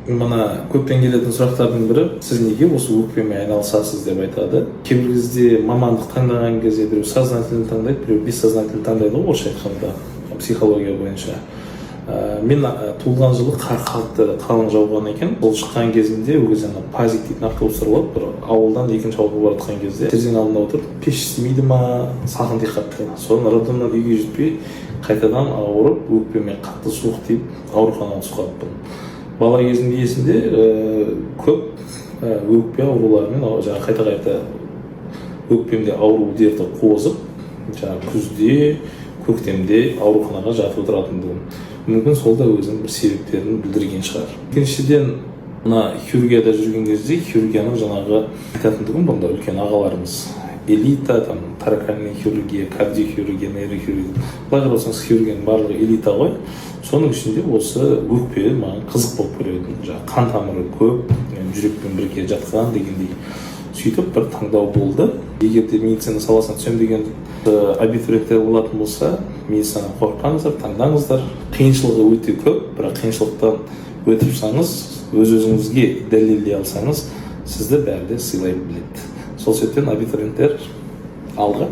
мына көптен келетін сұрақтардың бірі, сіз неге осы өкпемен айналысасыз деп айтады. Кейбір кезде мамандық таңдаған кезде біреу сознательно таңдайды, біреу бессознательно таңдайды ғой, орысша айтқанда, психология бойынша. Мен туылған жылы қар қатты қалың жауған екен. Ол шыққан кезінде ол кезде пазик дейтін автобустар болады, бір ауылдан екінші ауылға бара жатқан кезде терезенің алдында отырып, пеш істемейді ма, салқын тиіп қатты. Содан роддомнан үйге жетпей, қайтадан ауырып, өкпеме қатты суық тиіп, ауруханаға түсіп қалыппын. Бала кезімде есімде көп өкпе ауруларымен қайта өкпемде ауру дерті қозып, күзде, көктемде ауруханаға жатып отыратындығым. Мүмкін сол да өзінің бір себептерін білдірген шығар. Екіншіден, мына хирургияда жүрген кезде хирургияның жаңағы айтатындығым, бұнда үлкен ағаларымыз элита, там торакальная хирургия, кардиохирургия, нейрохирургия. Былай қарасаңыз хирургияның барлығы элита ғой. Соның ішінде осы өкпе маған қызық болып көреді. Қан тамыры көп, жүрекпен бірге жатқан дегендей. Сөйтіп бір таңдау болды. Егер де медицина саласына түсем деген абитуриенттер болатын болса, медицина қорықпаңыздар, таңдаңыздар. Қиыншылығы өте көп, бірақ қиыншылықтан өтіп шықсаңыз, өз-өзіңізге дәлелдей алсаңыз, сізді бәрі де сыйлай біледі. Сол себептен абитуриенттер алға.